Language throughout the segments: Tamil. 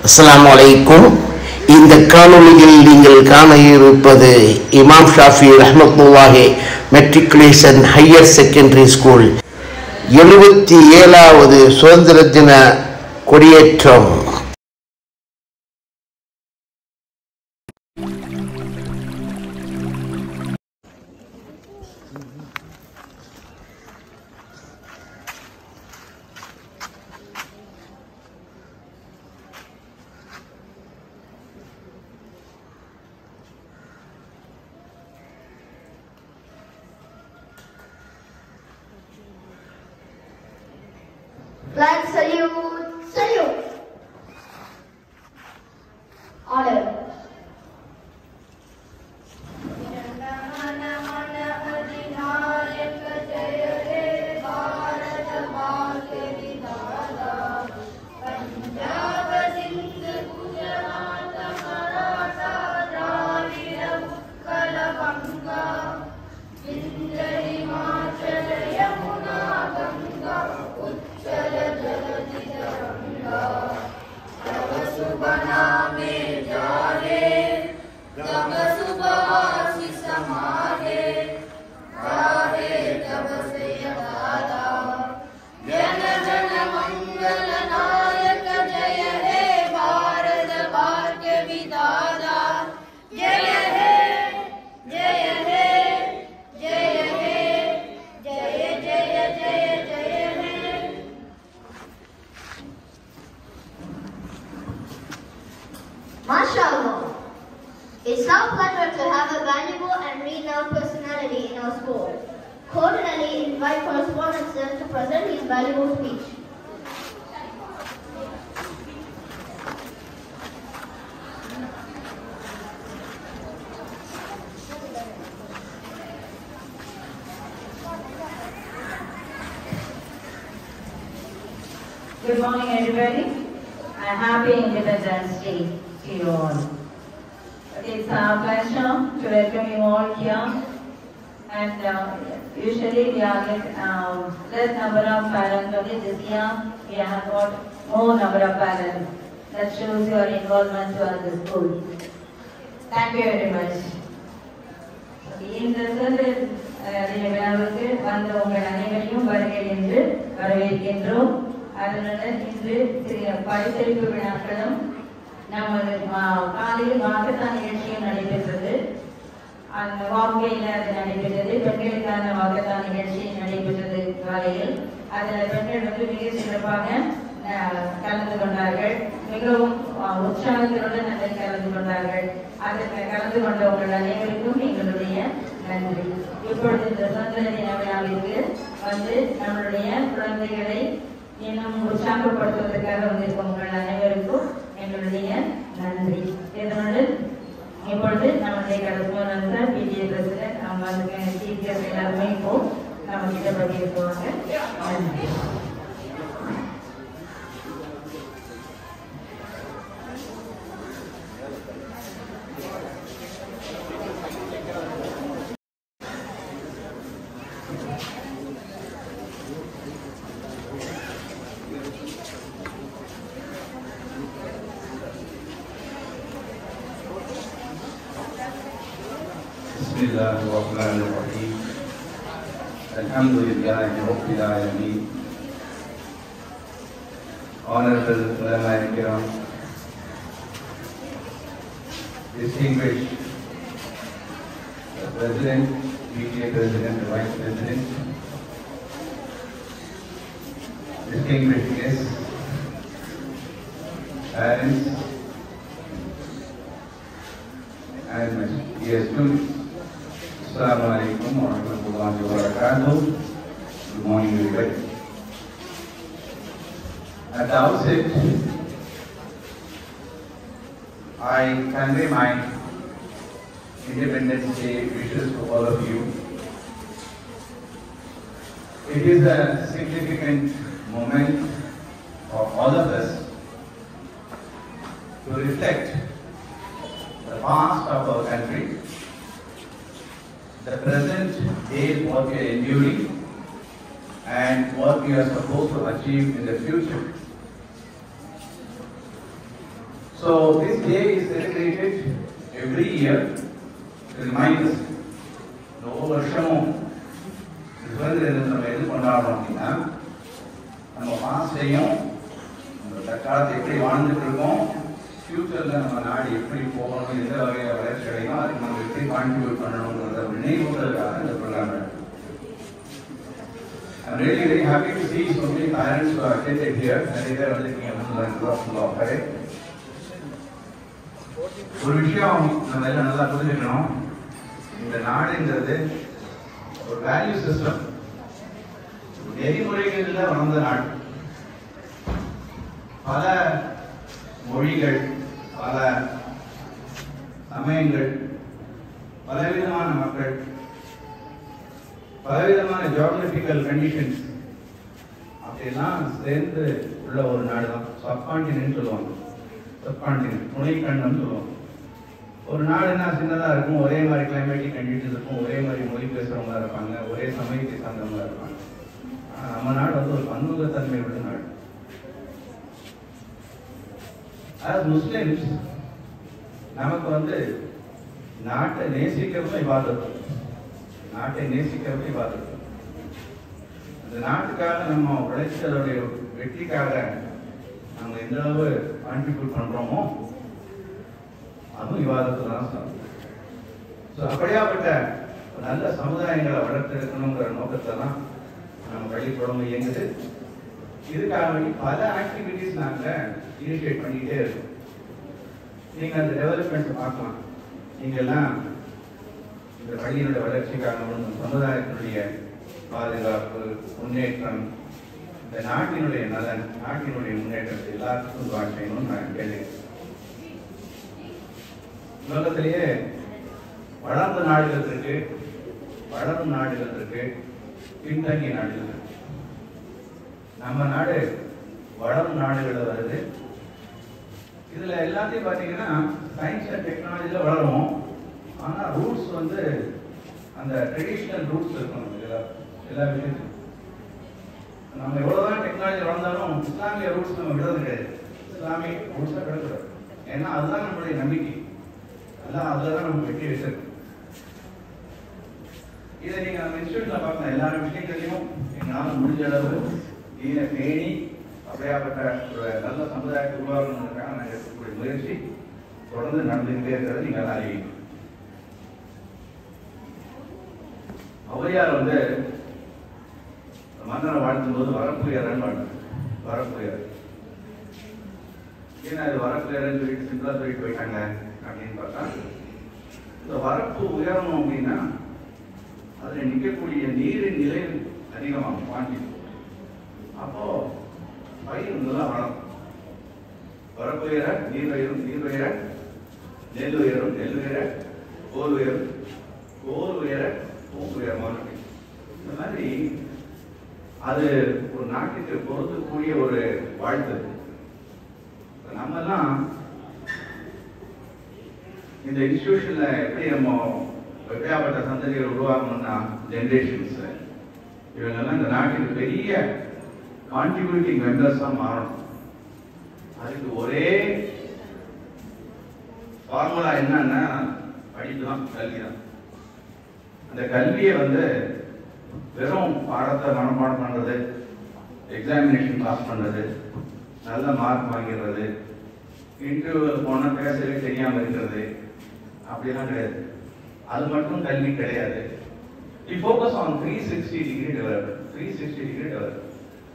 அஸ்ஸலாமு அலைக்கும். இந்த காணொளியில் நீங்கள் காண இருப்பது இமாம் ஷாஃபி ரஹ்மத்துல்லாஹி மெட்ரிகுலேஷன் ஹையர் செகண்டரி ஸ்கூல் 77வது சுதந்திர தின கொடியேற்றம். Flag salute, salute. Order. MashaAllah. It's our pleasure to have a valuable and renowned personality in our school. Cordially invite correspondent sir to present his valuable speech. Good morning, everybody. A happy Independence Day to you all. It's our pleasure to welcome you all here. And usually we are less number of parents only. This year we have got more number of parents. That shows your involvement towards the school. Thank you very much. இந்த விழாவுக்கு வந்த உங்கள் அனைவரையும் வருகை என்று வரவேற்கின்றோம். அதனால இன்று பரிசளிப்பு விழாக்களும் நமது காலையில் வாக்கத்தான் நிகழ்ச்சியும் நடைபெற்றது. அந்த வாக்கையில் அது நடைபெற்றது. பெண்களுக்கான வாக்கத்தான் நிகழ்ச்சி நடைபெற்றது காலையில். அதில் பெண்கள் மிக சிறப்பாக கலந்து கொண்டார்கள். மிகவும் உற்சாகத்துடன் அதில் கலந்து கொண்டார்கள். அதில் கலந்து கொண்ட உங்கள் அனைவருக்கும் எங்களுடைய நன்றி. இப்பொழுது இந்த சுதந்திர தின விழாவிற்கு வந்து நம்மளுடைய குழந்தைகளை இன்னும் உற்சாகப்படுத்துவதற்காக வந்திருக்கும் உங்கள் அனைவருக்கும் எங்களுடைய நன்றி. இதனோடு இப்பொழுது நம்மளுடைய கரஸ்பாண்டன்ட் சார், பிடிஏ பிரசிடென்ட், அவங்க வந்து டீச்சர்ஸ் எல்லாருமே இப்போ நம்ம கிட்ட பகிர்ந்துவாங்க. நன்றி. Bismillahirrahmanirrahim. Alhamdulillahi Rabbil Alameen. Honorable Ulama Kiram, distinguished President, PTA President, Vice President, distinguished guests, parents, and my dear students. Assalamu alaikum wa rahmatullahi wa barakatuh. Good morning, everybody. At the outset, I convey my Independence Day wishes to all of you. It is a significant moment for all of us to reflect the past of our country, the present days what we are enduring, and what we are supposed to achieve in the future. So this day is celebrated every year to remind us. ஒவ்வொரு வருஷமும் சுதந்திர தினத்தை நம்ம எது கொண்டாடுறோம் அப்படின்னா நம்ம பாஸ்டையும் நம்ம தற்காலத்தை எப்படி வாழ்ந்துட்டு இருக்கோம், ஃபியூச்சர்ல நம்ம நாடு எப்படி போகணும், எந்த வகையில் வளர்ச்சி அடையும், அதுக்கு நம்ம எப்படி கான்ட்ரிபியூட் பண்ணணும்ன்றத நினைவுகளுக்காக இந்த program. I'm really very happy to see so many parents who are attended here. நிறைய பேர் வந்து ஒரு விஷயம் நம்ம எல்லாம் நல்லா புரிஞ்சுக்கணும். இந்த நாடுங்கிறது ஒரு வேல்யூ சிஸ்டம், நெறிமுறைகள்ல வளர்ந்த நாடு. பல மொழிகள், பல சமயங்கள், பலவிதமான மக்கள், பலவிதமான ஜியோகிராபிக்கல் கண்டிஷன்ஸ் அப்படிலாம் சேர்ந்து உள்ள ஒரு நாடு தான். சப்கான்டினென்ட் சொல்லுவாங்க, சப்கான்டினென்ட் துணை கண்டம் சொல்லுவாங்க. ஒரு நாடுன்னா சின்னதா இருக்கும், ஒரே மாதிரி கிளைமேட்டிக் கண்டிஷன்ஸ் இருக்கும், ஒரே மாதிரி மொழி பேசுறவங்களா இருப்பாங்க, ஒரே சமயத்தை சார்ந்தவங்களா இருப்பாங்க. ஆனா நம்ம நாடு வந்து ஒரு பன்முகத்தன்மை உள்ள நாடு. as Muslims நமக்கு வந்து நாட்டை நேசிக்கிறவங்க இபாதத், நாட்டை நேசிக்கிறவங்க இபாதத். அந்த நாட்டுக்காக நம்ம உழைச்சதோடைய வெற்றிக்காக நம்ம எந்த அளவு கான்ட்ரிபியூட் பண்றோமோ அதுவும் இபாதத்து தான் சொல்லுவோம். ஸோ அப்படியாப்பட்ட நல்ல சமுதாயங்களை வளர்த்தெடுக்கணுங்கிற நோக்கத்தை தான் நம்ம பள்ளிக்கூடம் இயங்குது. இதுக்காக வேண்டி பல ஆக்டிவிட்டிஸ் நாங்கள் இனிஷியேட் பண்ணிக்கிட்டே இருக்கோம். நீங்கள் அந்த டெவலப்மெண்ட் பார்க்கலாம். நீங்கள்லாம் இந்த பள்ளியினுடைய வளர்ச்சிக்காக, சமுதாயத்தினுடைய பாதுகாப்பு, முன்னேற்றம், இந்த நாட்டினுடைய நலன், நாட்டினுடைய முன்னேற்றத்தை எல்லாத்துக்கும் செய்யணும்னு நான் கேள்வி. உலகத்திலேயே வளர்ந்த நாடுகள் இருக்கு, வளரும் நாடுகள் இருக்கு, பின்தங்கிய நாடுகள் இருக்கு. நம்ம நாடு வளரும் நாடுகள் வருது. இதுல எல்லாத்தையும் பாத்தீங்கன்னா சயின்ஸ் அண்ட் டெக்னாலஜில வளரும். ஆனா ரூட்ஸ் வந்து அந்த ட்ரெடிஷனல் ரூட்ஸ் இருக்கணும். எல்லா விஷயத்துக்கும் நம்ம எவ்வளவுதான் டெக்னாலஜி வளர்ந்தாலும் இஸ்லாமிய ரூட்ஸ் நம்ம விடுறது கிடையாது. இஸ்லாமிய ரூட்ஸா விடக்கூடாது. ஏன்னா அதுதான் நம்மளுடைய நம்பிக்கை, எல்லாம் அதுதான் நம்ம வெற்றி வச்சிருக்கு. இதை நீங்க நம்ம இன்ஸ்டியூட்ல பார்க்கலாம். எல்லா விஷயங்களையும் எங்களால் முடிஞ்ச அளவு தீனை பேணி அப்படியாப்பட்ட ஒரு நல்ல சமுதாயத்தை உருவாக்கணுன்றதுக்காக நாங்கள் எடுக்கக்கூடிய முயற்சி தொடர்ந்து நடந்துகிட்டே இருக்கிறது நீங்க எல்லாம் அறிவீங்க. ஔவையார் வந்து மன்னரை வாழ்த்தும் போது வரப்புயரன்னு வாழ்த்து. வரப்புயர் ஏன்னா இது வரப்புயர்ன்னு சொல்லிட்டு சிம்பிளா சொல்லிட்டு போயிட்டாங்க அப்படின்னு பார்த்தா, இந்த வரப்பு உயரணும் அப்படின்னா அதுல நிற்கக்கூடிய நீரின் நிலை அதிகமாகும், குவான்டிட்டி. அப்போ பயிர் நல்லா வளரும். வரப்பு உயர நீர் உயரும், நீர் உயர நெல் உயரும், நெல் உயர கோல் உயரும், கோல் உயர பூங்கு உயரமான. இந்த மாதிரி அது ஒரு நாட்டுக்கு பொருந்தக்கூடிய ஒரு வாழ்த்து. நம்ம எல்லாம் இந்த இன்ஸ்டிடியூஷன்ல எப்படி நம்ம எப்படியாப்பட்ட சந்ததிகள் உருவாக்கணும்னா, ஜெனரேஷன்ஸ் இவங்கெல்லாம் இந்த நாட்டுக்கு பெரிய கான்ட்ரிபியூட்டிங் மெம்பர்ஸா மாறணும். அதுக்கு ஒரே ஃபார்முலா என்னன்னா படிப்பு தான், கல்வி தான். அந்த கல்வியை வந்து வெறும் பாடத்தை மனப்பாடம் பண்றது, எக்ஸாமினேஷன் பாஸ் பண்றது, நல்ல மார்க் வாங்கிறது, இன்டர்வியூவில் போனால் பேசவே தெரியாமல் இருக்கிறது அப்படிலாம் கிடையாது. அது மட்டும் கல்வி கிடையாது. We focus on 360 degree development. 360 degree development.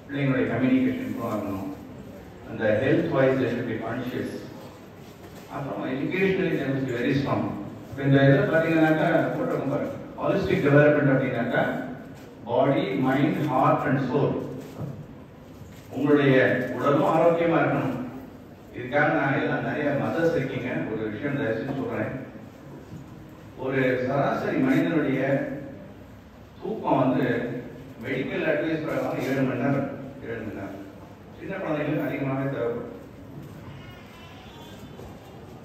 பிள்ளைங்களுடைய கம்யூனிகேஷன் இம்ப்ரூவ் ஆகணும், அந்த ஹெல்த் வைஸ் பி கான்ஷியஸ், அப்புறம் எஜுகேஷனலி வெரி ஸ்ட்ராங். இப்போ இந்த இதில் பார்த்தீங்கன்னாக்கா போட்டிருக்கோம் பாருங்க, ஹாலிஸ்டிக் டெவலப்மெண்ட் அப்படின்னாக்கா body, mind, heart and soul. உங்களுடைய உடலும் ஆரோக்கியமா இருக்கணும். இதுக்காக நான் எல்லாம் நிறைய மதர்ஸ் இருக்கீங்க. ஒரு விஷயம் தயவுசெய்து சொல்றேன். ஒரு சராசரி மனிதனுடைய தூக்கம் வந்து மெடிக்கல் அட்வைஸ் பிரகாரம் 7 மணி நேரம். 7 மணி நேரம். சின்ன குழந்தைகளுக்கு அதிகமாகவே தேவைப்படும்.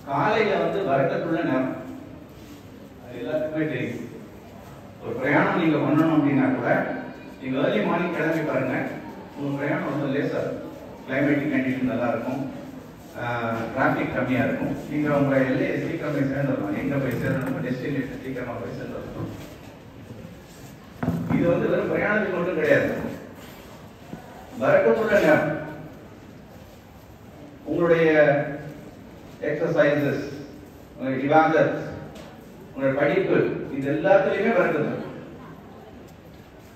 காலையில வந்து வரக்கத்துள்ள நேரம், அது எல்லாத்துக்குமே தெரியும். ஒரு பிரயாணம் நீங்க பண்ணணும் அப்படின்னா கூட நீங்க ஏர்லி மார்னிங் கிளம்பி பாருங்க, உங்க பிரயாணம் வந்து லேசா, கிளைமேட்டிக் கண்டிஷன் நல்லா இருக்கும், டிராஃபிக் கம்மியாக இருக்கும். நீங்கள் உங்கள் எல்லையை சீக்கிரம் போய் சேர்ந்துடலாம். எங்கே போய் சேரணுமோ டெஸ்டினேஷன் சீக்கிரமாக போய் சேர்ந்துடலாம். இது வந்து வெறும் பிரயாணத்துக்கு மட்டும் கிடையாது, வரக்கத்துள்ள நேரம். உங்களுடைய எக்ஸசைசஸ், உங்களுடைய இபாதத், உங்களுடைய படிப்பு, இது எல்லாத்துலேயுமே வரக்கத்து.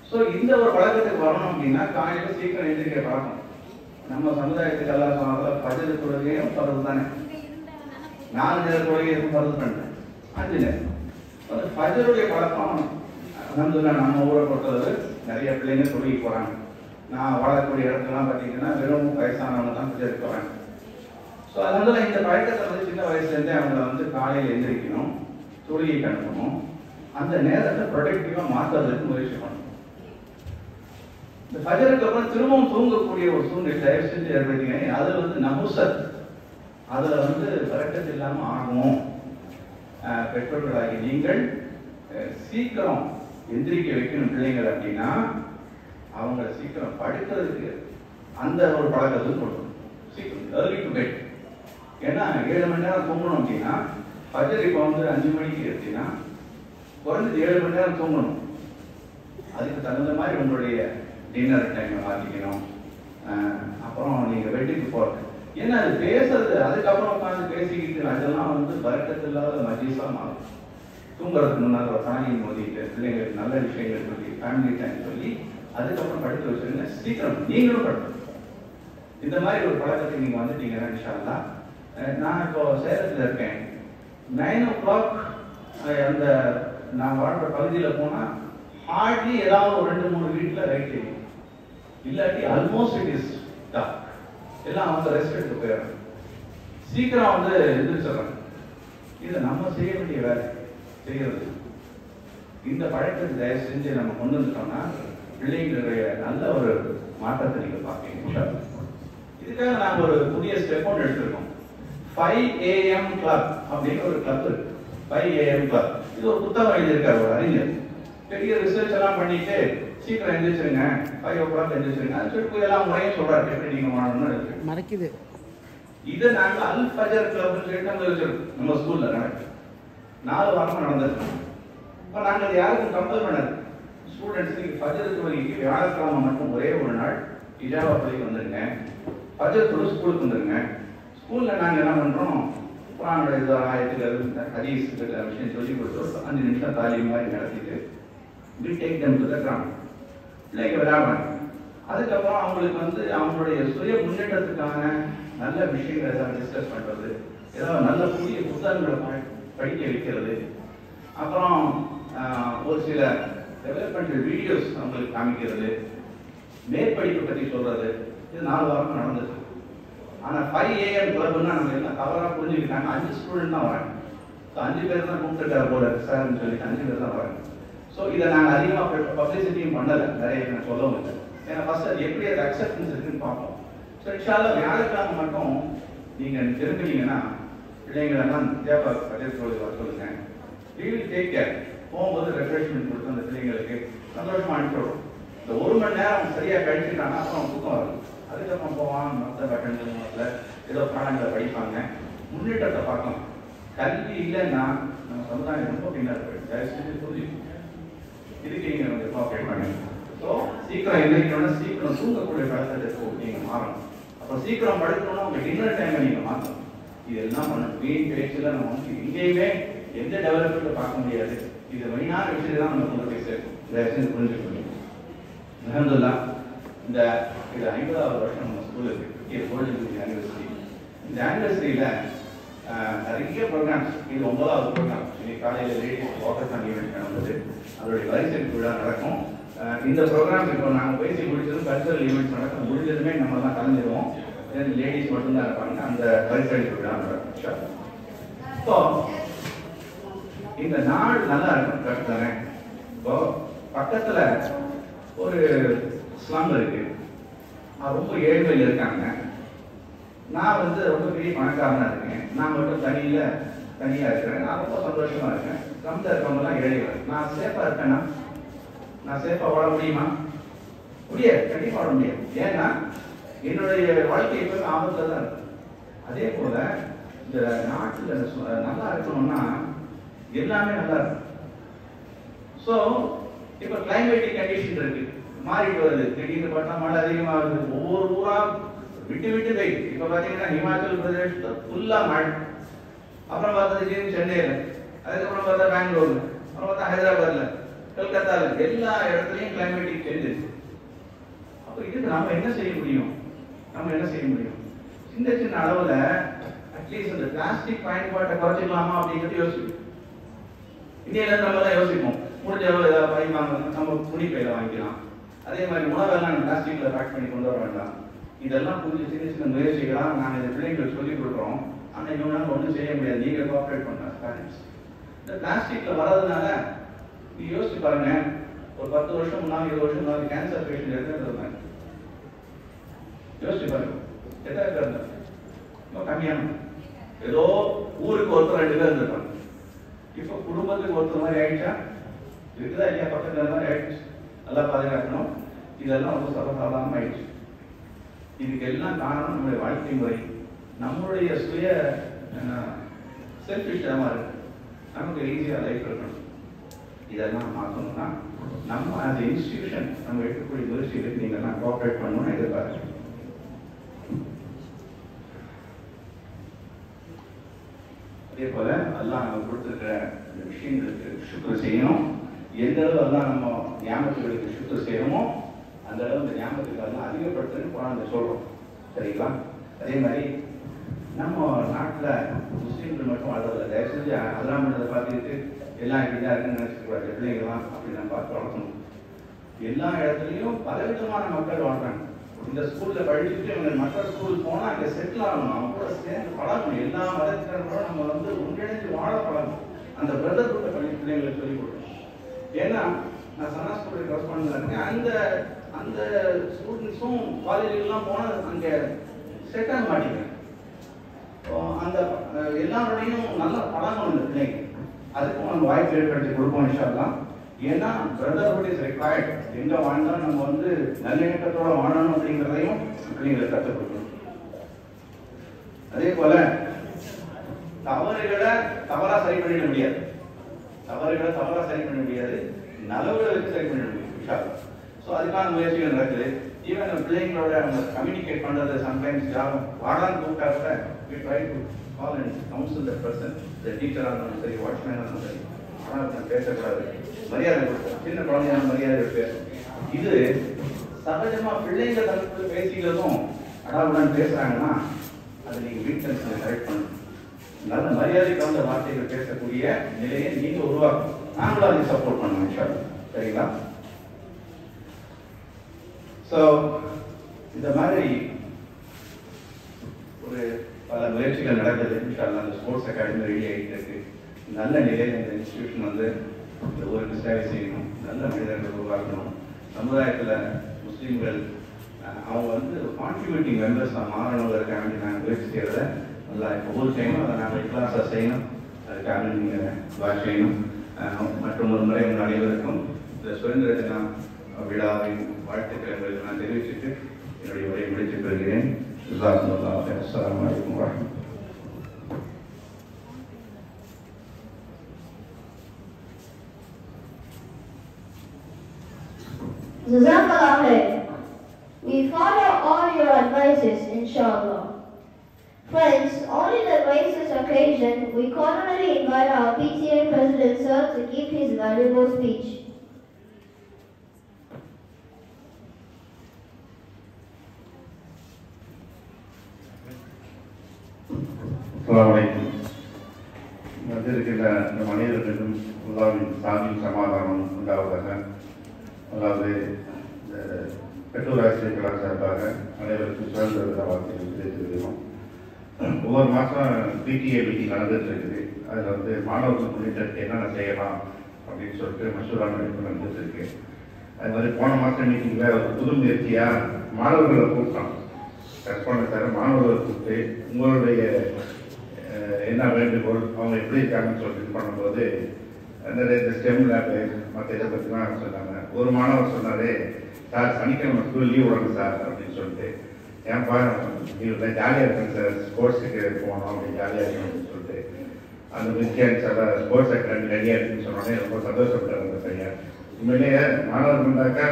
ஸோ இந்த ஒரு பழக்கத்துக்கு வரணும் அப்படின்னா காலையில் சீக்கிரம் எந்திரிக்க பழக்கம். நம்ம சமுதாயத்துக்கு எல்லாம் சொன்னால பஜனை தொழுகையும் பருது தானே. 4 நேர தொழுகை இருக்கும் பருது பண்ணுறேன், 5 நேரம். அந்த பஜருடைய பழக்கம் அல்ஹம்துலில்லாஹ் நம்ம ஊரை பொறுத்தளவு நிறைய பிள்ளைங்க தொழுகி போகிறாங்க. நான் வாழக்கூடிய இடத்துலாம் பார்த்தீங்கன்னா வெறும் வயசானவங்க தான் பஜருக்கு போகிறாங்க. ஸோ அதனால இந்த பழக்கத்தை வந்து சின்ன வயசுலேருந்தே அவங்கள வந்து காலையில் எந்திரிக்கணும், தொழுகைக்கு அனுப்பணும், அந்த நேரத்தை ப்ரொடக்டிவாக மாற்றுறதுக்கு முயற்சி பண்ணணும். இந்த ஃபஜருக்கு அப்புறம் திரும்பவும் தூங்கக்கூடிய ஒரு சூழ்நிலை தயவு செஞ்சு ஏற்படுத்தீங்க. அது வந்து நபுசத், அதில் வந்து பறக்கத்து இல்லாமல் ஆகும். பெற்றோர்களாகி நீங்கள் சீக்கிரம் எந்திரிக்க வைக்கணும் பிள்ளைங்கள் அப்படின்னா அவங்க சீக்கிரம் படுக்கிறதுக்கு அந்த ஒரு பழக்கத்தை கொடுக்கணும். சீக்கிரம் ஏர்லி டு பெட். ஏன்னா 7 மணி நேரம் தூங்கணும் அப்படின்னா ஃபஜர் இப்போ வந்து 5 மணிக்கு எடுத்தீங்கன்னா குறைஞ்சது 7 மணி நேரம் தூங்கணும். அதுக்கு தகுந்த மாதிரி உங்களுடைய டின்னர் டைமை மாற்றிக்கணும். அப்புறம் நீங்கள் வெட்டிக்கு போகிறது. ஏன்னா அது பேசுறது, அதுக்கப்புறம் உட்காந்து பேசிக்கிட்டு அதெல்லாம் வந்து பறக்கத்து இல்லாத மஜீஸாக மாறும். தூங்குறதுக்கு முன்னால் ஒரு தானியம் மோதிட்டு பிள்ளைங்களுக்கு நல்ல விஷயங்கள் சொல்லி ஃபேமிலி டைம் சொல்லி அதுக்கப்புறம் படுத்து வச்சுருங்க. சீக்கிரம் நீங்களும் படுத்து இந்த மாதிரி ஒரு பழக்கத்துக்கு நீங்கள் வந்துட்டீங்கன்னா இன்ஷா அல்லாஹ். நான் இப்போ சேலத்தில் இருக்கேன். 9 o'clock அந்த நான் வாழ்கிற பகுதியில் போனால் ஹார்ட்லி ஏதாவது ஒரு 2-3 வீட்டில் ரைட் தெரியும், இல்லாட்டி ஆல்மோஸ்ட் இட் இஸ் டாக். எல்லாம் அவங்க ரெஸ்ட் எடுத்து போயிடுறாங்க, சீக்கிரம் வந்து எந்திரிச்சிடறாங்க. இதை நம்ம செய்ய வேண்டிய வேலை செய்யறது. இந்த பழக்கத்தை தயவு செஞ்சு நம்ம கொண்டு வந்துட்டோம்னா பிள்ளைங்களுடைய நல்ல ஒரு மாற்றத்தை நீங்கள் பார்ப்பீங்க. இதுக்காக நாங்கள் ஒரு புதிய ஸ்டெப் ஒன்று எடுத்திருக்கோம். 5 AM கிளப் அப்படின்னு ஒரு கிளப் இருக்கு. 5 AM கிளப். இது ஒரு புத்தகம் எழுதியிருக்காரு ஒரு அறிஞர். பெரிய ரிசர்ச் எல்லாம் பண்ணிட்டு சீக்கிரம் எழுந்திரிச்சிருங்க, 5 o'clock எழுந்திரிச்சிருங்க. அது சொல்லி எல்லாம் முறையும் சொல்றாரு எப்படி நீங்க வாழணும்னு மறைக்குது. இதை நாங்கள் அல் ஃபஜர் கிளப்னு சொல்லிட்டு நம்ம வச்சிருக்கோம். நம்ம ஸ்கூல்ல நடக்கு 4 வாரமா நடந்திருக்கு. இப்போ நாங்கள் யாருக்கும் கம்பல் பண்ணது. ஸ்டூடெண்ட்ஸ் நீங்க ஃபஜர் தொழுகைக்கு வியாழக்கிழமை மட்டும் ஒரே ஒரு நாள் இஜாவா பள்ளிக்கு வந்துருங்க, ஃபஜர் தொழு ஸ்கூலுக்கு வந்துருங்க. ஸ்கூல்ல நாங்கள் என்ன பண்றோம், குர்ஆனுடைய ஆயத்துகள் ஹதீஸ் விஷயம் சொல்லி கொடுத்து 5 நிமிஷம் தாலீம் மாதிரி நடத்திட்டு we take them to the ground. பிள்ளைங்க விளையாடுறாங்க. அதுக்கப்புறம் அவங்களுக்கு வந்து அவங்களுடைய சுய முன்னேற்றத்துக்கான நல்ல விஷயங்களை ஏதாவது டிஸ்கஸ் பண்றது, ஏதாவது நல்ல புதிய புத்தகங்களை படிக்க வைக்கிறது, அப்புறம் ஒரு சில டெவலப்மெண்ட் வீடியோஸ் அவங்களுக்கு காமிக்கிறது, மேற்படிப்பை பற்றி சொல்றது. இது 4 வாரம் நடந்தது. ஆனால் 5 AM கிளப்னா நம்ம எல்லாம் தவறாக புரிஞ்சுக்கிட்டாங்க. 5 ஸ்டூடெண்ட் தான் வராங்க. ஸோ 5 பேர் தான் கூப்பிட்டுருக்காரு போல சார்ன்னு சொல்லிட்டு 5 பேர் தான் வராங்க. ஸோ இதை நாங்கள் அதிகமாக பப்ளிசிட்டியும் பண்ணலை, நிறைய நான் சொல்லவும் இல்லை. ஏன்னா ஃபர்ஸ்ட் அது எப்படி அது அக்செப்டன்ஸ் இருக்குன்னு பார்ப்போம். ஸோ இன்ஷால்லா வியாழக்கிழமை மட்டும் நீங்கள் திரும்பினீங்கன்னா பிள்ளைங்களெல்லாம் தேவை பஜர் வர சொல்லுங்க. We will take care. போகும்போது ரெஃப்ரெஷ்மெண்ட் கொடுத்து அந்த பிள்ளைங்களுக்கு சந்தோஷமாக அனுப்பிவிடும். இந்த 1 மணி நேரம் சரியாக கழிச்சுட்டாங்கன்னா அப்புறம் தூக்கம் வரும். அதுக்கப்புறம் போவான் மற்ற பட்டன்கள் ஏதோ பாடங்களை படிப்பாங்க, முன்னேற்றத்தை பார்க்கலாம். கல்வி இல்லைன்னா நம்ம சமுதாயம் ரொம்ப பின்னால் போயிடும். தயவு செஞ்சு புரிஞ்சுக்கணும். இதுக்கு நீங்கள் வந்து காப்பரேட் பண்ணுங்க. ஸோ சீக்கிரம் எந்திரிக்கணும்னா சீக்கிரம் தூங்கக்கூடிய பழக்கத்தை நீங்கள் மாறணும். அப்போ சீக்கிரம் படுக்கணும்னா உங்கள் டின்னர் டைமை நீங்கள் மாற்றணும். இது எல்லாம் பண்ணணும். வீண் பேச்சில் நம்ம வந்து எங்கேயுமே எந்த டெவலப்மெண்ட்டை பார்க்க முடியாது. இது மெயினான விஷயத்தை தான் நம்ம கொண்டு போய் சேர்க்கும். தயவுசெய்து புரிஞ்சுக்கணும். அல்ஹம்துலில்லாஹ் இந்த இது 50வது வருஷம் நம்ம ஸ்கூல் இருக்கு, கோல்டன் ஜூப்ளி ஆனிவர்சரி. இந்த ஆனிவர்சரியில் நிறைய ப்ரோக்ராம்ஸ். இது 9வது ப்ரோக்ராம். இன்னைக்கு காலையில் லேடிஸ் வாக்கத்தான் ஈவெண்ட் நடந்தது. அதோடைய வரிசை விழா நடக்கும். இந்த ப்ரோக்ராம் இப்போ நாங்கள் பேசி முடிச்சதும் கல்ச்சரல் ஈவெண்ட்ஸ் நடக்கும். முடிஞ்சதுமே நம்ம தான் கலந்துடுவோம். லேடிஸ் மட்டும்தான் இருப்பாங்க. அந்த வரிசை விழா நடக்கும். இப்போ இந்த நாடு நல்லா இருக்கும், கரெக்ட் தானே? இப்போ பக்கத்தில் ஒரு ஸ்லம் இருக்கு, ரொம்ப ஏழ்மையில் இருக்காங்க. நான் வந்து ரொம்ப பெரிய பணக்காரனாக இருக்கேன். நான் மட்டும் தனியாக இருக்கிறேன். நான் ரொம்ப சந்தோஷமாக இருக்கேன். ஸ்லம்ல இருக்கவங்கலாம் ஏழைகள். நான் சேஃபாக இருக்கேன்னா நான் சேஃபாக வாழ முடியுமா? முடியாது, கண்டிப்பாக வாழ முடியாது. ஏன்னா என்னுடைய வாழ்க்கை எப்பவுமே ஆபத்தில் தான் இருக்கு. அதே போல இந்த நாட்டில் நல்லா இருக்கணும்னா எல்லாமே நல்லா இருக்கும். ஸோ இப்போ கிளைமேட்டிக் கண்டிஷன் இருக்கு, மாறிட்டு வருது. திடீர்னு பார்த்தா மழை அதிகமாகுது, ஒவ்வொரு ஊரா விட்டு விட்டு போயிடுது. இப்போ பார்த்தீங்கன்னா ஹிமாச்சல் பிரதேஷ்ல ஃபுல்லா மழை, அப்புறம் பார்த்தது சென்னையில், அதுக்கப்புறம் பார்த்தா பெங்களூர்ல, அப்புறம் பார்த்தா ஹைதராபாத்ல, கல்கத்தால, எல்லா இடத்துலையும் கிளைமேட்டிக் சேஞ்சஸ். அப்போ இதுக்கு நம்ம என்ன செய்ய முடியும்? சின்ன சின்ன அளவுல அட்லீஸ்ட் இந்த பிளாஸ்டிக் பயன்பாட்டை குறைச்சிக்கலாமா அப்படிங்கிறது யோசிக்கும். இந்தியாவில இருந்து நம்ம தான் யோசிப்போம், முடிஞ்ச அளவு ஏதாவது பயமாங்க நம்ம துணி பையில வாங்கிக்கலாம். அதே மாதிரி உணவெல்லாம் நம்ம பிளாஸ்டிக்ல பேக் பண்ணி கொண்டு வர வேண்டாம். இதெல்லாம் புரிஞ்சு சின்ன சின்ன முயற்சிகளா நாங்கள் இந்த பிள்ளைங்களுக்கு சொல்லிக் கொடுக்குறோம். ஆனால் இவங்களால ஒன்றும் செய்ய முடியாது, நீங்க கோஆப்ரேட் பண்ண பேரண்ட்ஸ். இந்த பிளாஸ்டிக்ல வர்றதுனால நீ யோசிச்சு பாருங்க, ஒரு 10 வருஷம் முன்னாடி 20 வருஷம் முன்னாடி கேன்சர் பேஷண்ட் எடுத்துருந்தாங்க. யோசிச்சு பாருங்க, எத்தனை பேர் இருந்தாங்க? ரொம்ப கம்மியான, ஏதோ ஊருக்கு ஒருத்தர் 2 பேர் இருந்திருப்பாங்க. இப்போ குடும்பத்துக்கு ஒருத்தர் மாதிரி ஆயிடுச்சா? இருக்குதா இல்லையா? பக்கத்துல மாதிரி ஆயிடுச்சு. நல்லா பாதுகாக்கணும். இதெல்லாம் ரொம்ப சர்வசாதாரணம் ஆயிடுச்சு. இதுக்கு எல்லாம் காரணம் நம்மளுடைய வாழ்க்கை முறை, நம்மளுடைய சுய செல்ஃபிஷ்டமா இருக்கு. நமக்கு ஈஸியாக லைஃப் இருக்கணும். இதெல்லாம் மாற்றணும்னா நம்ம அந்த இன்ஸ்டிடியூஷன் நம்ம எடுக்கக்கூடிய முயற்சிகளுக்கு நீங்கள்லாம் கோஆப்ரேட் பண்ணணும்னு எதிர்பார்க்கிறேன். அதே போல எல்லாம் நம்ம கொடுத்துருக்கிற விஷயங்களுக்கு சுக்ர் செய்யணும். எந்த அளவு எல்லாம் நம்ம ஞாபகங்களுக்கு சுக்ர் செய்யணுமோ அந்த அளவு இந்த ஞாபகத்துக்கு எல்லாம் அதிகப்படுத்துன்னு குரான்ல சொல்றோம். சரிங்களா? அதே மாதிரி நம்ம நாட்டில் முஸ்லீம்கள் மட்டும் வாழ்றதில்ல. தயவு செஞ்சு அதெல்லாம் பண்ணதை பார்த்துக்கிட்டு எல்லாம் இப்படிதான் இருக்குன்னு நினைச்சிக்கூடாது. பிள்ளைங்களாம் அப்படி நம்ம பார்த்து வளர்க்கணும். எல்லா இடத்துலையும் பலவிதமான மக்கள் வாழ்றாங்க. இந்த ஸ்கூல்ல படிச்சுட்டு இவங்க மற்ற ஸ்கூல் போனா அங்க செட்டில் ஆகணும், அவங்க கூட சேர்ந்து பழகணும். எல்லா மதத்தினரோட நம்ம ஒன்றிணைஞ்சு வாழ பழகணும். அந்த பிரதர்ஹுட்டை பிள்ளைங்களுக்கு சொல்லிக் கொடுக்கணும். ஏன்னா நான் சனா ஸ்கூல் கரஸ்பாண்டன்ட் இருக்கேன். அந்த ஸ்டூடெண்ட்ஸும் காலேஜுக்கெல்லாம் போனால் அங்கே செட் ஆக மாட்டேங்கிறேன். அந்த எல்லாரோடையும் நல்லா பழகணும் இந்த பிள்ளைங்க. அதுக்கும் நம்ம வாய்ப்பு ஏற்படுத்தி கொடுப்போம் இன்ஷா அல்லாஹ். ஏன்னா பிரதர்ஹுட் இஸ் ரிக்வயர்ட். எங்க வாழ்ந்தாலும் நம்ம நல்லிணக்கத்தோட வாழணும் அப்படிங்கிறதையும் பிள்ளைங்களுக்கு கற்றுக் கொடுக்கணும். அதே போல தவறுகளை தவறா சரி பண்ணிட முடியாது, நலவுகளை வச்சு சரி பண்ணிட முடியும் இன்ஷா அல்லாஹ். ஸோ அதுக்கான முயற்சிகள் நடக்குது. ஈவன் பிள்ளைங்களோட அவங்க கம்யூனிகேட் பண்றது சம்டைம்ஸ் வாடான்னு கூப்பிட்டா கூட we try to call and counsel the person, the teacher ஆனாலும் சரி, வாட்ச்மேன் ஆனாலும் சரி, ஆனால் பேசக்கூடாது, மரியாதை கொடுக்கணும். சின்ன குழந்தையான மரியாதை பேசணும். இது சகஜமா பிள்ளைங்க தரப்பு பேசிக்கிறதும் அடாவுடன் பேசுறாங்கன்னா அதை நீங்க வீட்டில் கரெக்ட் பண்ணணும். நல்ல மரியாதைக்கு வந்த வார்த்தைகள் பேசக்கூடிய நிலையை நீங்க உருவாக்கணும். நாங்களும் அதை சப்போர்ட் பண்ணணும் இன்ஷா அல்லாஹ். சரிங்களா? ஸோ இந்த மாதிரி ஒரு பல முயற்சிகள் நடக்குது இன்ஷா அல்லாஹ். அந்த ஸ்போர்ட்ஸ் அகாடமி ரெடி ஆகிட்டு இருக்கு. நல்ல நிலையில் இந்த இன்ஸ்டிடியூஷன் இந்த ஊருக்கு சேவை செய்யணும், நல்ல மனிதர்கள் உருவாக்கணும். சமுதாயத்தில் முஸ்லீம்கள் அவங்க கான்ட்ரிபியூட்டிங் மெம்பர்ஸாக மாறணுங்கிறதுக்காக வேண்டி நாங்கள் முயற்சி செய்கிறத நல்லா இப்போ ஊர் செய்யணும். அதை நாங்கள் இக்லாஸாக செய்யணும். அதுக்காக நீங்கள் துஆ செய்யணும். மற்றும் ஒரு முறை உங்கள் அனைவருக்கும் இந்த சுதந்திர தின விழாவின் வாழ்த்துக்களை நான் தெரிவிச்சுட்டு என்னுடைய உரையை முடித்துக் கொள்கிறேன். அஸ்ஸலாமு அலைக்கும் வரஹ்மத்துல்லாஹி. Jazakallah khair. We follow all your advices, inshallah. Friends, on the advices occasion, we cordially invite our PTA President Sir to give his valuable speech. அஸ்ஸலாமு அலைக்கும். வந்திருக்கின்ற இந்த மனிதர்களுக்கும் அல்லாஹ்வின் சாந்தியும் சமாதானம் உண்டாவதாக. அதாவது பெற்றோர் ஆசிரியர் கலாச்சாரத்தாக அனைவருக்கும் சுதந்திர தின வாழ்த்துக்கள் தெரிவித்துக்கிறோம். ஒவ்வொரு மாதம் பிடிஏ மீட்டிங் நடந்துட்டு இருக்குது. அதில் மாணவர்கள் முன்னேற்றத்துக்கு என்னென்ன செய்யலாம் அப்படின்னு சொல்லிட்டு மசூரா நடந்துட்டு இருக்கு. அது மாதிரி போன மாதம் மீட்டிங்கில் ஒரு புது முயற்சியாக மாணவர்களை கூப்பிட்டோம். கரஸ்பாண்டன்ட் சார் மாணவர்களை கூப்பிட்டு உங்களுடைய என்ன வேண்டுகோள், அவங்க எப்படி இருக்காங்கன்னு சொல்லிட்டு பண்ணும்போது நிறைய இந்த ஸ்டெம் லேபு மற்ற இதை பற்றிலாம் சொன்னாங்க. ஒரு மாணவர் சொன்னாரே, சார் சனிக்கிழமை ஸ்கூல் லீவ் விடணும் சார் அப்படின்னு சொல்லிட்டு. ஏன்ப்பா இவங்க ஜாலியாக இருக்குங்க சார், ஸ்போர்ட்ஸுக்கு போனோம் அப்படி ஜாலியாக இருக்கணும்னு சொல்லிட்டு அந்த மிஸ்கேன்ஸ் எல்லாம் ஸ்போர்ட்ஸ் அகாடமி ரெடியாக இருக்குன்னு சொன்னோடனே ரொம்ப சந்தோஷப்பட்டார் அந்த பையன். உண்மையிலேயே மாணவர்கள்னாக்கா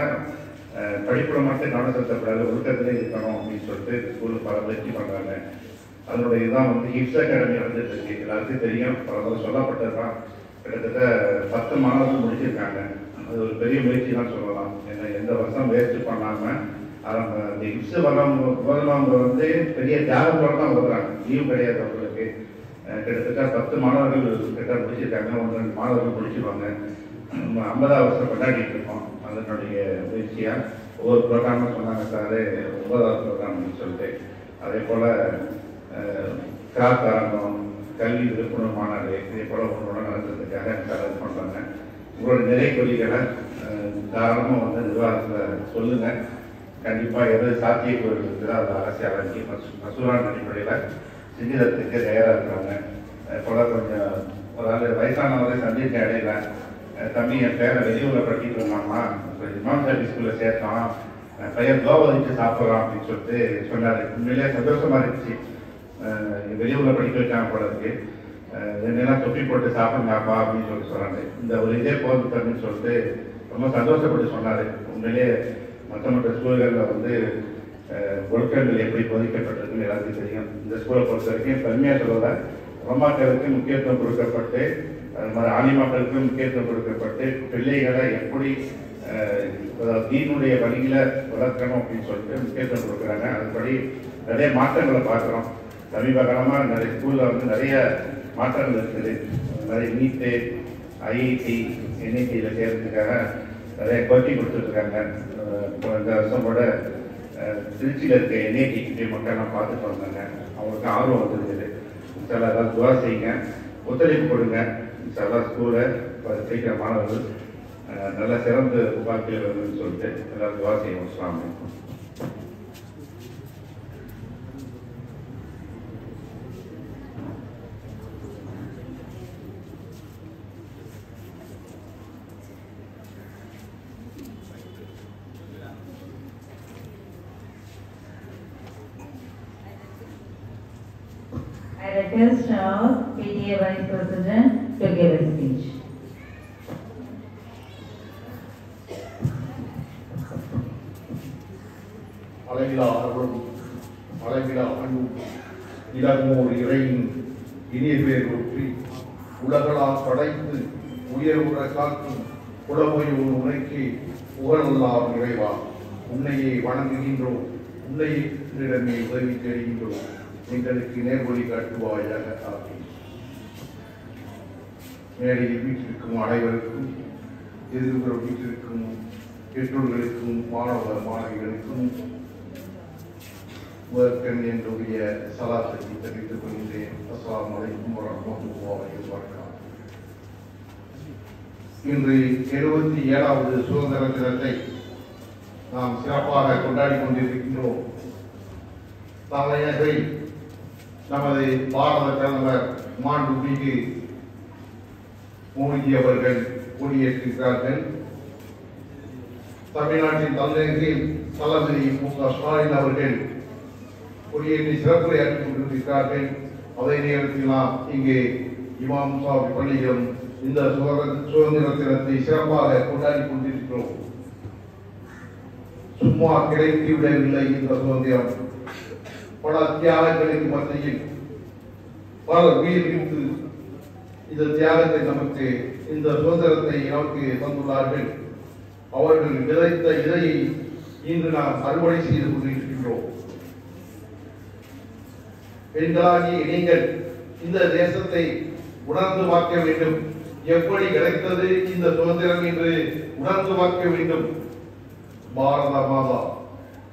படிப்பில் மட்டும் கவனம் செலுத்தப்படாது, ஒழுக்கத்திலே இருக்கணும் அப்படின்னு சொல்லிட்டு ஸ்கூலில் பல முயற்சி பண்ணுறாங்க. அதனுடைய இதுதான் ஹிப்ஸ் அகாடமி வந்துட்டு இருக்கு. எல்லாருக்கும் தெரியும், பல சொல்லப்பட்டது தான். கிட்டத்தட்ட 10 மாணவர்கள் முடிச்சிருக்காங்க. அது ஒரு பெரிய முயற்சி தான் சொல்லலாம். ஏன்னா எந்த வருஷம் வேஸ்ட் பண்ணாமல் அவங்க இந்த ஹிப்ஸ் வரவங்க பெரிய தியாகத்தோட தான் வருகிறாங்க. லீவ் கிடையாது அவங்களுக்கு. கிட்டத்தட்ட 10 மாணவர்கள் கிட்ட முடிச்சிருக்காங்க. 1-2 மாணவர்கள் முடிச்சிருவாங்க. 50ஆவது வருஷம் கொண்டாடிட்டு இருக்கோம். அதனுடைய முயற்சியாக ஒவ்வொரு ப்ரோக்ராமும் சொன்னாங்க சார், 9வது ப்ரோக்ராம்னு சொல்லிட்டு. அதே போல் கிராஃப்ட் அரங்கம், கல்வி விழிப்புணர்வு மாநாடு, இதே போல் ஒன்றோட நடத்துறதுக்காக இது பண்ணுறாங்க. உங்களோட நிறை கொள்கைகளை தாராளமாக நிர்வாகத்தில் சொல்லுங்கள். கண்டிப்பாக எது சாத்தியக்கூறு இருக்குது அதை அரசியல் அஞ்சு மசூரான் அடிப்படையில் செஞ்சுறதுக்கு தயாராக இருக்கிறாங்க. போல் கொஞ்சம் ஒரு ஆள் வயசானவரை சந்திக்க இடையில தம்பி என் பேரை வெளியூரில் படிக்கிட்டு இருந்தாங்கன்னா இமாம் ஷாஃபி ஸ்கூலில் சேர்த்தோம், பையன் தோவை வச்சு சாப்பிட்றான் அப்படின்னு சொல்லிட்டு சொன்னார். உண்மையிலே சந்தோஷமாக இருந்துச்சு. வெளியூரில் படிக்க வைக்காம போல இருக்கு, என்னெல்லாம் தொப்பி போட்டு சாப்பிடுங்கப்பா அப்படின்னு சொல்லிட்டு சொன்னாங்க. இந்த ஒரு இதே போதுன்னு சொல்லிட்டு ரொம்ப சந்தோஷப்பட்டு சொன்னார். உண்மையிலே மற்ற ஸ்கூல்களில் ஒழுக்கங்கள் எப்படி போதிக்கப்பட்டிருக்குன்னு எல்லாத்துக்கும் தெரியும். இந்த ஸ்கூலை பொறுத்த வரைக்கும் பெருமையாக சொல்வத ரொமாக்களுக்கு முக்கியத்துவம் கொடுக்கப்பட்டு, அது மாதிரி ஆலிமாக்களுக்கு முக்கியத்துவம் கொடுக்கப்பட்டு, பிள்ளைகளை எப்படி தீனுடைய வழியில் வளர்க்கணும் அப்படின்னு சொல்லிட்டு முக்கியத்துவம் கொடுக்குறாங்க. அதுபடி நிறைய மாற்றங்களை பார்க்குறோம். சமீப காலமாக நிறைய ஸ்கூலில் நிறைய மாற்றங்கள் இருக்குது. நிறைய நீட்டு, ஐஐடி, என்ஐடியில் சேர்றதுக்காக நிறைய கோச்சிங் கொடுத்துட்ருக்காங்க. இப்போ இந்த வருஷம் கூட திருச்சியில் இருக்க என்ஐடிக்கு மக்கள்லாம் பார்த்துட்டு வந்தாங்க. அவங்களுக்கு ஆர்வம் வந்துருக்குது. சில ஏதாவது துவா செய்யுங்க, ஒத்துழைப்பு கொடுங்க. சில ஸ்கூலை செய்கிற மாணவர்கள் நல்ல சிறந்த வாழ்க்கையில் வருதுன்னு சொல்லிட்டு எல்லாரும் துவா செய்வோம். அஸ்ஸலாமு அலைக்கும். I request our PTA Vice President to give a speech. அளவிலா அருளும் அளவிலா அன்பும் இளமோர் இறையின் இனிய பேர் ஒற்றி உலகளா படைத்து உயர்வுற காக்கும் புலமையோர் உனக்கே புகழெல்லாம் நிறைவா. உன்னையே வணங்குகின்றோம், உன்னையிடமே உதவி தெரிகின்றோம். எங்களுக்கு நேர்வழி காட்டுவாயாக. மேடையில் வீட்டிற்கும் அனைவருக்கும், எதிர்ப்புற வீட்டிற்கும், பெற்றோர்களுக்கும், மாணவ மாணவிகளுக்கும் முதற்கண் என்னுடைய சலாத்தை தெரிவித்துக் கொள்கின்றேன். அஸ்ஸலாமு அலைக்கும் வரஹ்மத்துல்லாஹி வபரகாத்துஹு. இன்று 77வது சுதந்திர தினத்தை நாம் சிறப்பாக கொண்டாடி கொண்டிருக்கின்றோம். தலைநகரை நமது பாரத பிரதமர் மாண்புமிகு மோடி அவர்கள் கொடியேற்றிருக்கிறார்கள். தமிழ்நாட்டின் தலைநகரில் தளபதி மு.க. ஸ்டாலின் அவர்கள் கொடியேற்றி சிறப்புரையாற்றிக் கொண்டிருக்கிறார்கள். அதே நேரத்தில் நாம் இங்கே இமாம் ஷாஃபி பள்ளியிலும் இந்த சுதந்திர தினத்தை சிறப்பாக கொண்டாடி கொண்டிருக்கிறோம். சும்மா கிடைத்து விடவில்லை இந்த சுதந்திரம். பல தியாகங்களுக்கு மத்தியில் பலர் உயிர் நீத்து இந்த தியாகத்தை நமக்கு, இந்த சுதந்திரத்தை நமக்கு தந்துள்ளார்கள். அவர்கள் விதைத்த இதையை இன்று நாம் அறுவடை செய்து கொண்டிருக்கின்றோம். பெண்களாகிய நீங்கள் இந்த தேசத்தை உணர்ந்து பார்க்க வேண்டும். எப்படி கிடைத்தது இந்த சுதந்திரம் என்று உணர்ந்து பார்க்க வேண்டும். பாரத மாதா,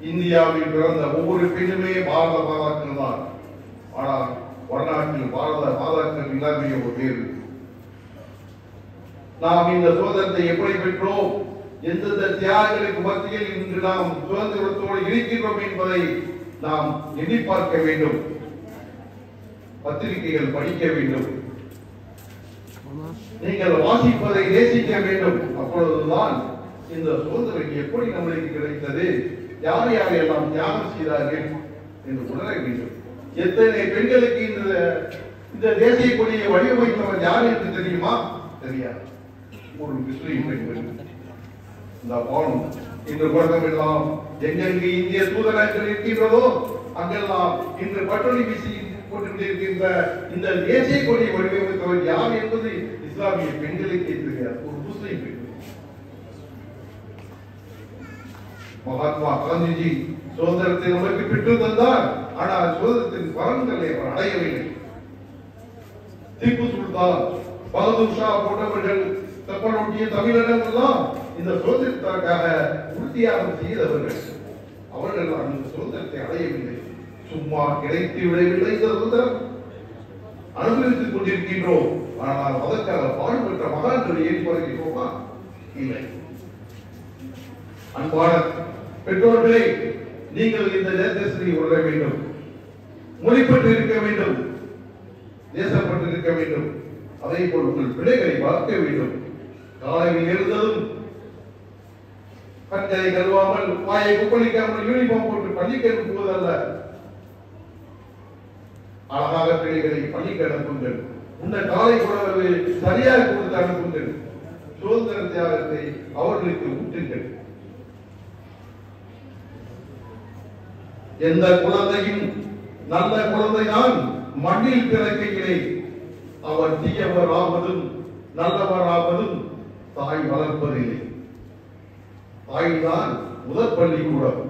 இந்தியாவில் பிறந்த ஒவ்வொரு பெண்ணுமே பாரத மாதாக்கள் தான். ஆனால் வடநாட்டில் பாரத மாதாக்கள் இல்லாமே ஒரு பேர். நாம் இந்த சுதந்திரத்தை எப்படி பெற்றோம், எந்தெந்த தியாகங்களுக்கு மத்தியில் இன்று நாம் சுதந்திரத்தோடு இருக்கின்றோம் என்பதை நாம் எண்ணி பார்க்க வேண்டும். பத்திரிகைகள் படிக்க வேண்டும், நீங்கள் வாசிப்பதை நேசிக்க வேண்டும். அப்பொழுதுதான் இந்த சுதந்திரம் எப்படி நம்மளுக்கு கிடைத்தது, யார் யாரெல்லாம் தியாகம் செய்தார்கள், என்று உணர வேண்டும். எத்தனை பெண்களுக்கு இந்த தேசிய கொடியை வடிவமைத்தவர் யார் என்று தெரியுமா? தெரியாது. ஒரு முஸ்லீம் பெண்கள். இந்த பானம் இன்று உலகமெல்லாம் எங்கெங்கு இந்திய தூதரகங்கள் இருக்கின்றதோ அங்கெல்லாம் இன்று பட்டொலி வீசி கொண்டிருக்கின்ற இந்த தேசிய கொடியை வடிவமைத்தவர் யார் என்பது இஸ்லாமிய பெண்களுக்கே தெரியாது. ஒரு முஸ்லீம் பெண்கள். மகாத்மா காந்திஜி சுதந்திரத்தை நமக்கு பெற்று தந்தார். ஆனால் சுதந்திரத்தின் பலன்களை அவர் அடையவில்லை. திப்பு சுல்தான், பகதூர் ஷா போன்றவர்கள் கப்பலோட்டிய தமிழர்கள் எல்லாம் இந்த சுதந்திரத்திற்காக உறுதியாகம் செய்தவர்கள். அவர்கள் அந்த சுதந்திரத்தை அடையவில்லை. சும்மா கிடைத்து விடவில்லை. இந்த சுதந்திரம் அனுபவித்துக் கொண்டிருக்கின்றோம். ஆனால் அதற்காக பாடுபட்ட மகான்கள் ஏறி வருகிறோமா? இல்லை. அன்பான பெற்றோர்களே, நீங்கள் இந்த தேசத்தை உணர வேண்டும். மொழிப்பட்டு இருக்க வேண்டும், தேசப்பட்டு இருக்க வேண்டும். அதே போல் உங்கள் பிள்ளைகளை வளர்க்க வேண்டும். காலையில் எழுந்ததும் கண்களை கழுவாமல் வாயை குப்பளிக்காமல் யூனிஃபார்ம் போட்டு பள்ளிக்கு அனுப்புவதல்ல. அழகாக பிள்ளைகளை பள்ளிக்கு அனுப்புங்கள். உன்ன காலை உணவு சரியாக கொடுத்து அனுப்புங்கள். சுதந்திர தியாகத்தை அவர்களுக்கு ஊட்டுங்கள். எந்த குழந்தையும் நல்ல குழந்தைதான் மண்ணில் பிறக்கையிலே அவர் தீயவர் ஆவதும் நல்லவர் ஆவதும் தாய் வளர்ப்பதில்லை. தாய்தான் முதற் பள்ளிக்கூடம்.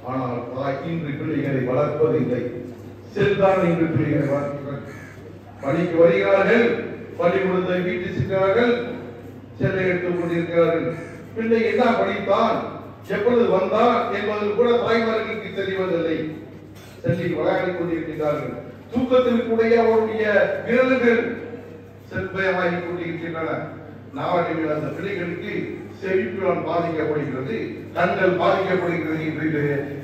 ஆனால் தாய் இன்று பிள்ளைகளை வளர்ப்பதில்லை. செல்தான் இன்று பிள்ளைகளை வளர்க்கிறார்கள். பள்ளிக்கு வருகிறார்கள், பள்ளிக்கூடத்தை வீட்டு செல்கிறார்கள், செல்லை எடுத்துக் கொண்டிருக்கிறார்கள். பிள்ளை என்ன படித்தான், எப்பொழுது வந்தார் என்பது கூட தாய்மார்களுக்கு தெரிவதில்லை. செல்லில் விளையாடிக் கொண்டிருக்கிறார்கள். தூக்கத்தில் கூட அவருடைய விரல்கள் செல்பயமாகிக் கொண்டிருக்கின்றன. நாட்டில் அந்த பிள்ளைகளுக்கு செவிப்புலன் பாதிக்கப்படுகிறது, கண்கள் பாதிக்கப்படுகிறது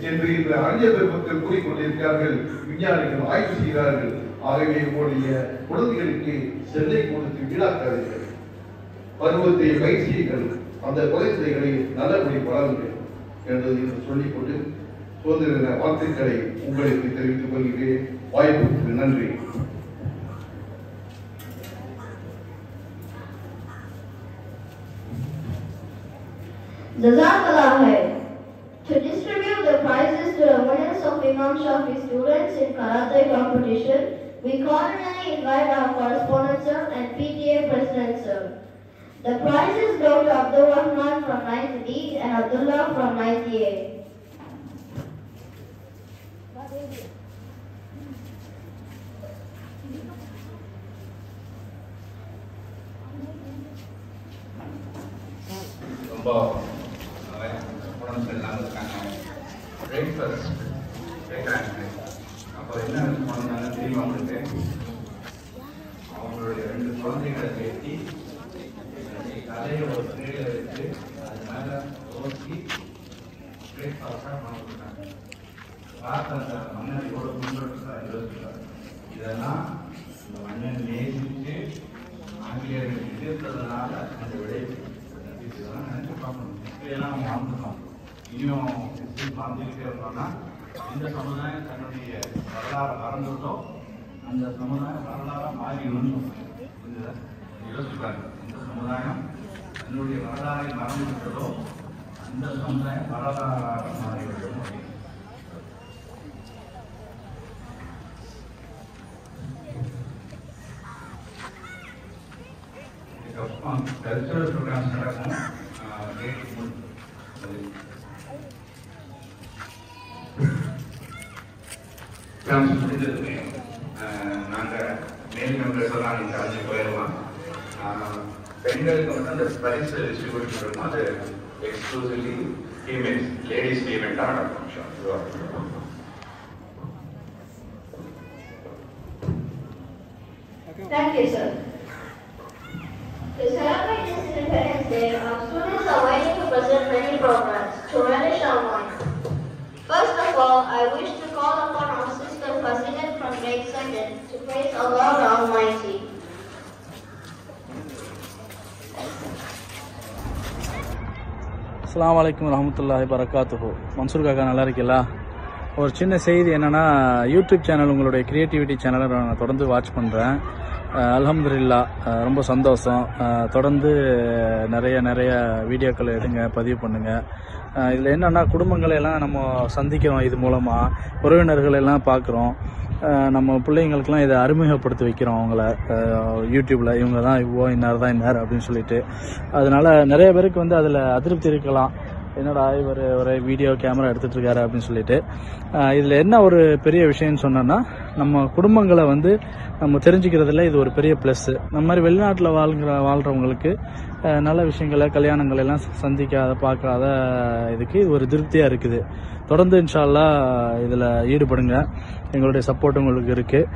என்று இந்த அறிஞர்கள் கூறிக்கொண்டிருக்கிறார்கள். விஞ்ஞானிகள் ஆய்வு செய்கிறார்கள். ஆகவே உங்களுடைய குழந்தைகளுக்கு செல்லை கொடுத்து வீடாக்காதீர்கள். பருவத்தை பயிற்சிகள் அந்த குழந்தைகளை நல்லபடி வளருங்கள் என்று சொல்லிக்கொண்டு சுதந்திர வாழ்த்துக்களை உங்களுக்கு தெரிவித்துக் கொள்கிறேன். வாய்ப்புக்கு நன்றி. Jazakallah khair. To distribute the prizes to the winners of Imam Shafi students in karate competition, we cordially invite our correspondent sir and PTA president sir. The prizes go to Abdul Rahman from 9th D and Abdullah from 9th A. அப்போ என்ன பண்ணாங்க தெரியுமா உங்களுக்கு? அவங்களுடைய 2 குழந்தைகளை பேசி தலையை ஒரு திரையில வச்சு அது மேல ஓட்டி பிரேக்ஃபாஸ்டாக பண்ண கொடுத்தாங்க. பார்த்த அந்த மன்னன் எவ்வளோ முன்னெடுத்து யோசிக்கிறார். இதெல்லாம் இந்த மன்னன் நேசித்து ஆங்கிலேயர்கள் எதிர்த்ததுனால அந்த விளைவு இதெல்லாம் நினைச்சு பார்க்கணும். இப்படியெல்லாம் அவங்க வாழ்ந்துருக்கோம். இனியும் வாழ்ந்துக்கிட்டே இருந்தோம்னா இந்த சமுதாயம் தன்னுடைய வரலாறு மறந்துட்டோ அந்த சமுதாயம் வரலாறாக மாறிடும். யோசிப்பாங்க. இந்த சமுதாயம் தன்னுடைய வரலாறை மறந்துவிட்டதோ அந்த சமுதாயம் வரலாறாக மாறிவிடும். இதுக்கப்புறம் கல்ச்சுரல் ப்ரோக்ராம்ஸ் நடக்கும். முடிஞ்சதுமே நாங்கள் மேல் மெம்பர்ஸ் எல்லாம் நீங்கள் கலந்து போயிடலாம். பெண்களுக்கு வந்து அந்த பரிசு டிஸ்ட்ரிபியூட் பண்ணுறோம். அது எக்ஸ்க்ளூசிவ்லி ஃபீமேல்ஸ் லேடிஸ் ஈவெண்ட்டாக நடக்கும். Thank you, sir. To celebrate this Independence Day, our students are waiting to present many programs to relish our mind. First of all, I wish to call upon our sister President from grade 2nd to praise Allah the Almighty. அஸ்ஸலாமு அலைக்கும் வரஹ்மத்துல்லாஹி வபரகாத்துஹு. மன்சூர் காக்கா நல்லா இருக்கீங்களா? ஒரு சின்ன செய்தி என்னன்னா, யூடியூப் சேனல் உங்களுடைய கிரியேட்டிவிட்டி சேனலை நான் தொடர்ந்து வாட்ச் பண்ணுறேன். அல்ஹம்துலில்லாஹ், ரொம்ப சந்தோஷம். தொடர்ந்து நிறைய வீடியோக்களை எடுங்க, பதிவு பண்ணுங்க. இதில் என்னன்னா, குடும்பங்களை எல்லாம் நம்ம சந்திக்கிறோம், இது மூலமாக உறவினர்கள் எல்லாம் பார்க்குறோம். நம்ம பிள்ளைங்களுக்கெல்லாம் இதை அறிமுகப்படுத்தி வைக்கிறோம். அவங்கள யூடியூப்பில் இவங்க தான் இன்னார் தான் இன்னார் அப்படின்னு சொல்லிட்டு. அதனால நிறைய பேருக்கு வந்து அதில் அதிருப்தி இருக்கலாம், என்னடா இவர் ஒரு வீடியோ கேமரா எடுத்துகிட்டு இருக்காரு அப்படின்னு சொல்லிட்டு. இதில் என்ன ஒரு பெரிய விஷயம்னு சொன்னோன்னா, நம்ம குடும்பங்களை வந்து நம்ம தெரிஞ்சுக்கிறதுல இது ஒரு பெரிய ப்ளஸ்ஸு. நம்ம மாதிரி வெளிநாட்டில் வாழ்கிறவங்களுக்கு நல்ல விஷயங்களை, கல்யாணங்கள் எல்லாம் சந்திக்காத பார்க்காத இதுக்கு இது ஒரு திருப்தியாக இருக்குது. தொடர்ந்து இன்ஷா அல்லாஹ் இதில் ஈடுபடுங்க. எங்களுடைய சப்போர்ட் உங்களுக்கு இருக்குது.